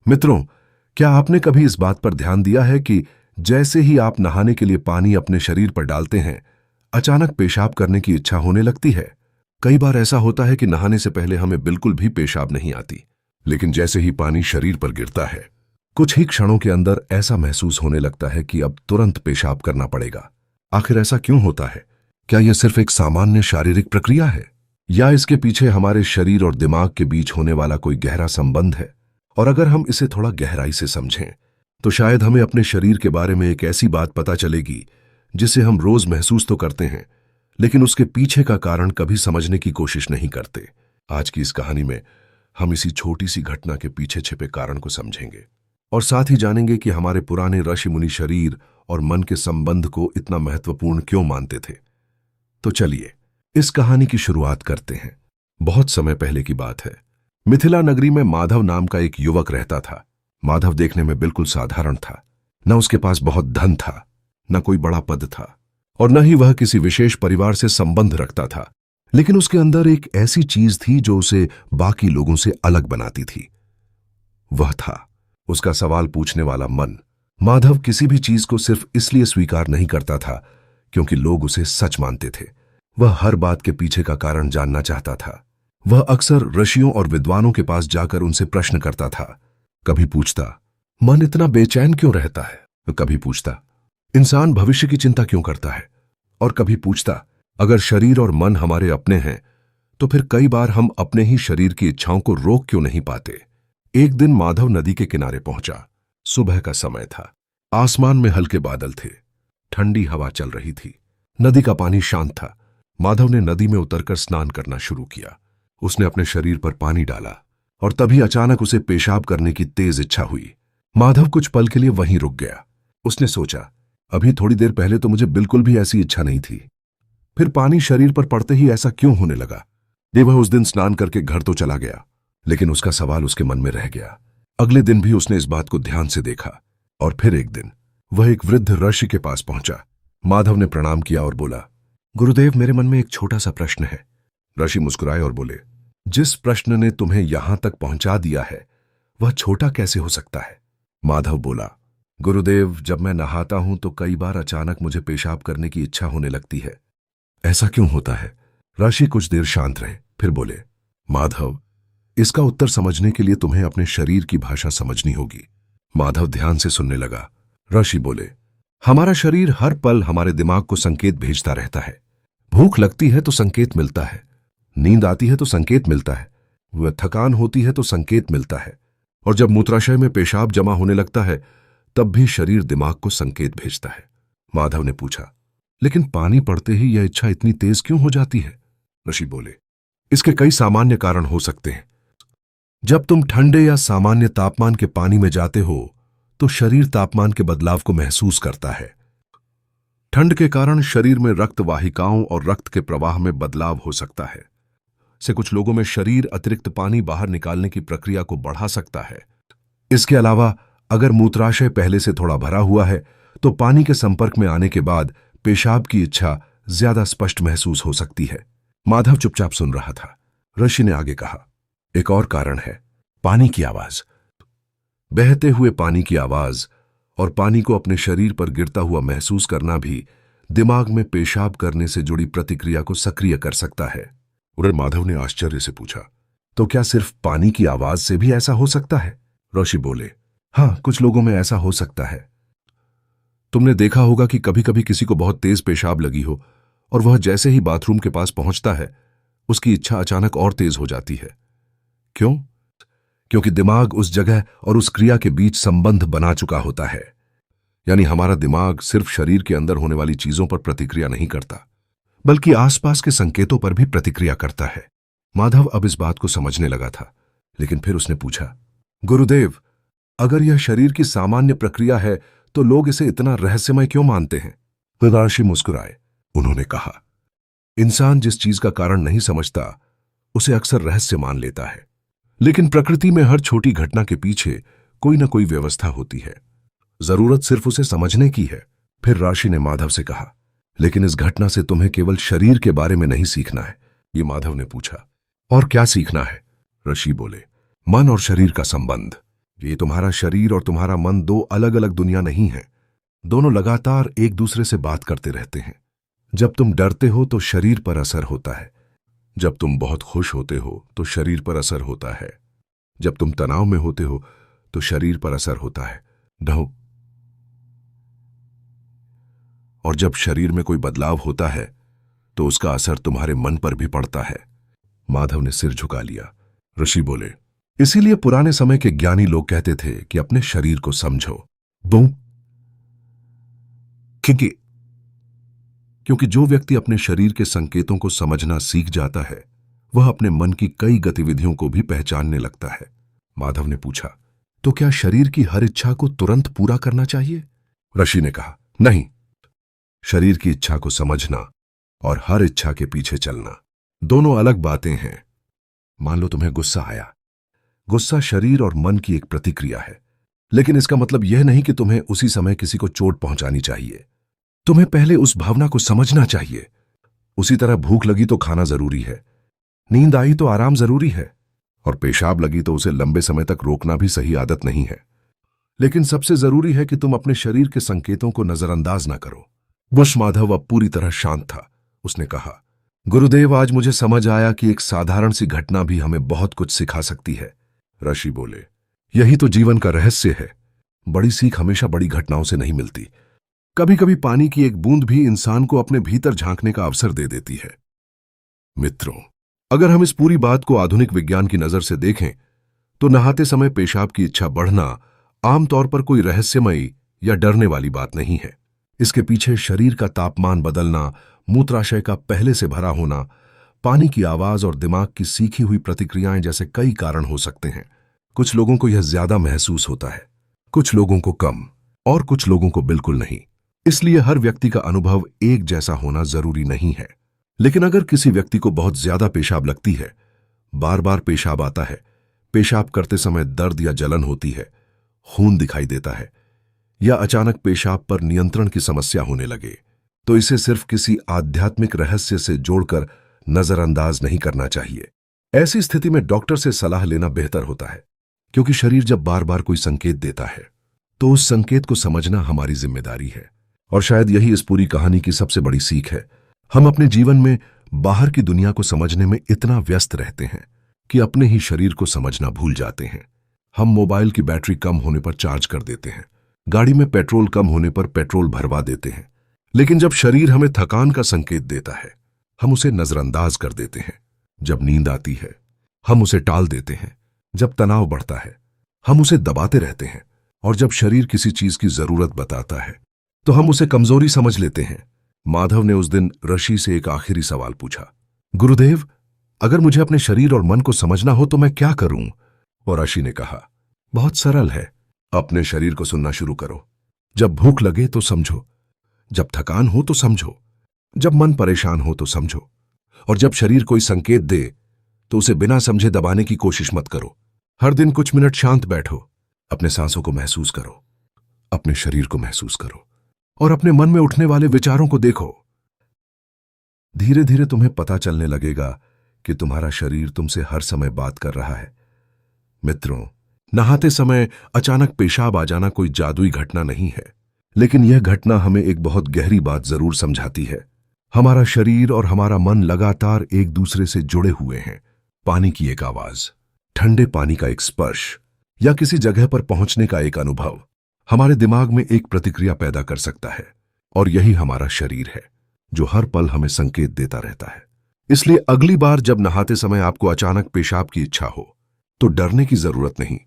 मित्रों, क्या आपने कभी इस बात पर ध्यान दिया है कि जैसे ही आप नहाने के लिए पानी अपने शरीर पर डालते हैं, अचानक पेशाब करने की इच्छा होने लगती है। कई बार ऐसा होता है कि नहाने से पहले हमें बिल्कुल भी पेशाब नहीं आती, लेकिन जैसे ही पानी शरीर पर गिरता है, कुछ ही क्षणों के अंदर ऐसा महसूस होने लगता है कि अब तुरंत पेशाब करना पड़ेगा। आखिर ऐसा क्यों होता है? क्या यह सिर्फ एक सामान्य शारीरिक प्रक्रिया है, या इसके पीछे हमारे शरीर और दिमाग के बीच होने वाला कोई गहरा संबंध है? और अगर हम इसे थोड़ा गहराई से समझें तो शायद हमें अपने शरीर के बारे में एक ऐसी बात पता चलेगी जिसे हम रोज महसूस तो करते हैं, लेकिन उसके पीछे का कारण कभी समझने की कोशिश नहीं करते। आज की इस कहानी में हम इसी छोटी सी घटना के पीछे छिपे कारण को समझेंगे और साथ ही जानेंगे कि हमारे पुराने ऋषि मुनि शरीर और मन के संबंध को इतना महत्वपूर्ण क्यों मानते थे। तो चलिए इस कहानी की शुरुआत करते हैं। बहुत समय पहले की बात है। मिथिला नगरी में माधव नाम का एक युवक रहता था। माधव देखने में बिल्कुल साधारण था। न उसके पास बहुत धन था, न कोई बड़ा पद था, और न ही वह किसी विशेष परिवार से संबंध रखता था। लेकिन उसके अंदर एक ऐसी चीज थी जो उसे बाकी लोगों से अलग बनाती थी। वह था उसका सवाल पूछने वाला मन। माधव किसी भी चीज को सिर्फ इसलिए स्वीकार नहीं करता था क्योंकि लोग उसे सच मानते थे। वह हर बात के पीछे का कारण जानना चाहता था। वह अक्सर ऋषियों और विद्वानों के पास जाकर उनसे प्रश्न करता था। कभी पूछता, मन इतना बेचैन क्यों रहता है? कभी पूछता, इंसान भविष्य की चिंता क्यों करता है? और कभी पूछता, अगर शरीर और मन हमारे अपने हैं तो फिर कई बार हम अपने ही शरीर की इच्छाओं को रोक क्यों नहीं पाते? एक दिन माधव नदी के किनारे पहुंचा। सुबह का समय था। आसमान में हल्के बादल थे। ठंडी हवा चल रही थी। नदी का पानी शांत था। माधव ने नदी में उतरकर स्नान करना शुरू किया। उसने अपने शरीर पर पानी डाला और तभी अचानक उसे पेशाब करने की तेज इच्छा हुई। माधव कुछ पल के लिए वहीं रुक गया। उसने सोचा, अभी थोड़ी देर पहले तो मुझे बिल्कुल भी ऐसी इच्छा नहीं थी, फिर पानी शरीर पर पड़ते ही ऐसा क्यों होने लगा? वह उस दिन स्नान करके घर तो चला गया, लेकिन उसका सवाल उसके मन में रह गया। अगले दिन भी उसने इस बात को ध्यान से देखा और फिर एक दिन वह एक वृद्ध ऋषि के पास पहुंचा। माधव ने प्रणाम किया और बोला, गुरुदेव, मेरे मन में एक छोटा सा प्रश्न है। ऋषि मुस्कुराए और बोले, जिस प्रश्न ने तुम्हें यहां तक पहुंचा दिया है वह छोटा कैसे हो सकता है? माधव बोला, गुरुदेव, जब मैं नहाता हूं तो कई बार अचानक मुझे पेशाब करने की इच्छा होने लगती है। ऐसा क्यों होता है? ऋषि कुछ देर शांत रहे, फिर बोले, माधव, इसका उत्तर समझने के लिए तुम्हें अपने शरीर की भाषा समझनी होगी। माधव ध्यान से सुनने लगा। ऋषि बोले, हमारा शरीर हर पल हमारे दिमाग को संकेत भेजता रहता है। भूख लगती है तो संकेत मिलता है, नींद आती है तो संकेत मिलता है, वह थकान होती है तो संकेत मिलता है, और जब मूत्राशय में पेशाब जमा होने लगता है तब भी शरीर दिमाग को संकेत भेजता है। माधव ने पूछा, लेकिन पानी पड़ते ही यह इच्छा इतनी तेज क्यों हो जाती है? ऋषि बोले, इसके कई सामान्य कारण हो सकते हैं। जब तुम ठंडे या सामान्य तापमान के पानी में जाते हो तो शरीर तापमान के बदलाव को महसूस करता है। ठंड के कारण शरीर में रक्त वाहिकाओं और रक्त के प्रवाह में बदलाव हो सकता है। से कुछ लोगों में शरीर अतिरिक्त पानी बाहर निकालने की प्रक्रिया को बढ़ा सकता है। इसके अलावा अगर मूत्राशय पहले से थोड़ा भरा हुआ है तो पानी के संपर्क में आने के बाद पेशाब की इच्छा ज्यादा स्पष्ट महसूस हो सकती है। माधव चुपचाप सुन रहा था। ऋषि ने आगे कहा, एक और कारण है, पानी की आवाज। बहते हुए पानी की आवाज और पानी को अपने शरीर पर गिरता हुआ महसूस करना भी दिमाग में पेशाब करने से जुड़ी प्रतिक्रिया को सक्रिय कर सकता है। और माधव ने आश्चर्य से पूछा, तो क्या सिर्फ पानी की आवाज से भी ऐसा हो सकता है? ऋषि बोले, हां, कुछ लोगों में ऐसा हो सकता है। तुमने देखा होगा कि कभी कभी किसी को बहुत तेज पेशाब लगी हो और वह जैसे ही बाथरूम के पास पहुंचता है उसकी इच्छा अचानक और तेज हो जाती है। क्यों? क्योंकि दिमाग उस जगह और उस क्रिया के बीच संबंध बना चुका होता है। यानी हमारा दिमाग सिर्फ शरीर के अंदर होने वाली चीजों पर प्रतिक्रिया नहीं करता, बल्कि आसपास के संकेतों पर भी प्रतिक्रिया करता है। माधव अब इस बात को समझने लगा था, लेकिन फिर उसने पूछा, गुरुदेव, अगर यह शरीर की सामान्य प्रक्रिया है तो लोग इसे इतना रहस्यमय क्यों मानते हैं? ऋषि मुस्कुराए। उन्होंने कहा, इंसान जिस चीज का कारण नहीं समझता उसे अक्सर रहस्य मान लेता है, लेकिन प्रकृति में हर छोटी घटना के पीछे कोई ना कोई व्यवस्था होती है। जरूरत सिर्फ उसे समझने की है। फिर ऋषि ने माधव से कहा, लेकिन इस घटना से तुम्हें केवल शरीर के बारे में नहीं सीखना है। ये माधव ने पूछा, और क्या सीखना है? ऋषि बोले, मन और शरीर का संबंध। ये तुम्हारा शरीर और तुम्हारा मन दो अलग अलग दुनिया नहीं है। दोनों लगातार एक दूसरे से बात करते रहते हैं। जब तुम डरते हो तो शरीर पर असर होता है। जब तुम बहुत खुश होते हो तो शरीर पर असर होता है। जब तुम तनाव में होते हो तो शरीर पर असर होता है। ढो। और जब शरीर में कोई बदलाव होता है तो उसका असर तुम्हारे मन पर भी पड़ता है। माधव ने सिर झुका लिया। ऋषि बोले, इसीलिए पुराने समय के ज्ञानी लोग कहते थे कि अपने शरीर को समझो। क्योंकि जो व्यक्ति अपने शरीर के संकेतों को समझना सीख जाता है वह अपने मन की कई गतिविधियों को भी पहचानने लगता है। माधव ने पूछा, तो क्या शरीर की हर इच्छा को तुरंत पूरा करना चाहिए? ऋषि ने कहा, नहीं। शरीर की इच्छा को समझना और हर इच्छा के पीछे चलना दोनों अलग बातें हैं। मान लो तुम्हें गुस्सा आया। गुस्सा शरीर और मन की एक प्रतिक्रिया है, लेकिन इसका मतलब यह नहीं कि तुम्हें उसी समय किसी को चोट पहुंचानी चाहिए। तुम्हें पहले उस भावना को समझना चाहिए। उसी तरह भूख लगी तो खाना जरूरी है, नींद आई तो आराम जरूरी है, और पेशाब लगी तो उसे लंबे समय तक रोकना भी सही आदत नहीं है। लेकिन सबसे जरूरी है कि तुम अपने शरीर के संकेतों को नजरअंदाज ना करो। बुश माधव अब पूरी तरह शांत था। उसने कहा, गुरुदेव, आज मुझे समझ आया कि एक साधारण सी घटना भी हमें बहुत कुछ सिखा सकती है। ऋषि बोले, यही तो जीवन का रहस्य है। बड़ी सीख हमेशा बड़ी घटनाओं से नहीं मिलती। कभी कभी पानी की एक बूंद भी इंसान को अपने भीतर झांकने का अवसर दे देती है। मित्रों, अगर हम इस पूरी बात को आधुनिक विज्ञान की नजर से देखें तो नहाते समय पेशाब की इच्छा बढ़ना आमतौर पर कोई रहस्यमयी या डरने वाली बात नहीं है। इसके पीछे शरीर का तापमान बदलना, मूत्राशय का पहले से भरा होना, पानी की आवाज और दिमाग की सीखी हुई प्रतिक्रियाएं जैसे कई कारण हो सकते हैं। कुछ लोगों को यह ज्यादा महसूस होता है, कुछ लोगों को कम, और कुछ लोगों को बिल्कुल नहीं। इसलिए हर व्यक्ति का अनुभव एक जैसा होना जरूरी नहीं है। लेकिन अगर किसी व्यक्ति को बहुत ज्यादा पेशाब लगती है, बार बार पेशाब आता है, पेशाब करते समय दर्द या जलन होती है, खून दिखाई देता है, या अचानक पेशाब पर नियंत्रण की समस्या होने लगे, तो इसे सिर्फ किसी आध्यात्मिक रहस्य से जोड़कर नजरअंदाज नहीं करना चाहिए। ऐसी स्थिति में डॉक्टर से सलाह लेना बेहतर होता है, क्योंकि शरीर जब बार बार कोई संकेत देता है तो उस संकेत को समझना हमारी जिम्मेदारी है। और शायद यही इस पूरी कहानी की सबसे बड़ी सीख है। हम अपने जीवन में बाहर की दुनिया को समझने में इतना व्यस्त रहते हैं कि अपने ही शरीर को समझना भूल जाते हैं। हम मोबाइल की बैटरी कम होने पर चार्ज कर देते हैं, गाड़ी में पेट्रोल कम होने पर पेट्रोल भरवा देते हैं, लेकिन जब शरीर हमें थकान का संकेत देता है हम उसे नजरअंदाज कर देते हैं। जब नींद आती है हम उसे टाल देते हैं। जब तनाव बढ़ता है हम उसे दबाते रहते हैं, और जब शरीर किसी चीज की जरूरत बताता है तो हम उसे कमजोरी समझ लेते हैं। माधव ने उस दिन ऋषि से एक आखिरी सवाल पूछा, गुरुदेव, अगर मुझे अपने शरीर और मन को समझना हो तो मैं क्या करूं? और ऋषि ने कहा, बहुत सरल है, अपने शरीर को सुनना शुरू करो। जब भूख लगे तो समझो, जब थकान हो तो समझो, जब मन परेशान हो तो समझो, और जब शरीर कोई संकेत दे तो उसे बिना समझे दबाने की कोशिश मत करो। हर दिन कुछ मिनट शांत बैठो, अपने सांसों को महसूस करो, अपने शरीर को महसूस करो, और अपने मन में उठने वाले विचारों को देखो। धीरे धीरे तुम्हें पता चलने लगेगा कि तुम्हारा शरीर तुमसे हर समय बात कर रहा है। मित्रों, नहाते समय अचानक पेशाब आ जाना कोई जादुई घटना नहीं है, लेकिन यह घटना हमें एक बहुत गहरी बात जरूर समझाती है। हमारा शरीर और हमारा मन लगातार एक दूसरे से जुड़े हुए हैं। पानी की एक आवाज, ठंडे पानी का एक स्पर्श, या किसी जगह पर पहुंचने का एक अनुभव हमारे दिमाग में एक प्रतिक्रिया पैदा कर सकता है, और यही हमारा शरीर है जो हर पल हमें संकेत देता रहता है। इसलिए अगली बार जब नहाते समय आपको अचानक पेशाब की इच्छा हो तो डरने की जरूरत नहीं,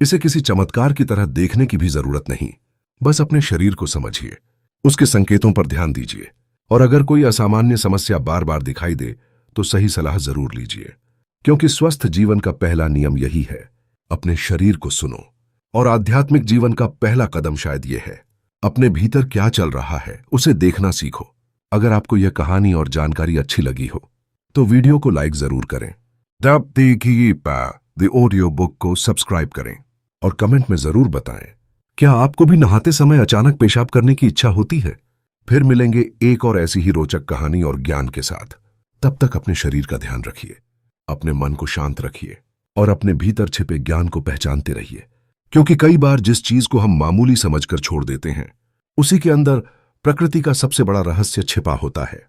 इसे किसी चमत्कार की तरह देखने की भी जरूरत नहीं। बस अपने शरीर को समझिए, उसके संकेतों पर ध्यान दीजिए, और अगर कोई असामान्य समस्या बार बार दिखाई दे तो सही सलाह जरूर लीजिए, क्योंकि स्वस्थ जीवन का पहला नियम यही है, अपने शरीर को सुनो। और आध्यात्मिक जीवन का पहला कदम शायद यह है, अपने भीतर क्या चल रहा है उसे देखना सीखो। अगर आपको यह कहानी और जानकारी अच्छी लगी हो तो वीडियो को लाइक जरूर करें, तब देखिए द ऑडियो बुक को सब्सक्राइब करें, और कमेंट में जरूर बताएं क्या आपको भी नहाते समय अचानक पेशाब करने की इच्छा होती है। फिर मिलेंगे एक और ऐसी ही रोचक कहानी और ज्ञान के साथ। तब तक अपने शरीर का ध्यान रखिए, अपने मन को शांत रखिए, और अपने भीतर छिपे ज्ञान को पहचानते रहिए। क्योंकि कई बार जिस चीज को हम मामूली समझकर छोड़ देते हैं, उसी के अंदर प्रकृति का सबसे बड़ा रहस्य छिपा होता है।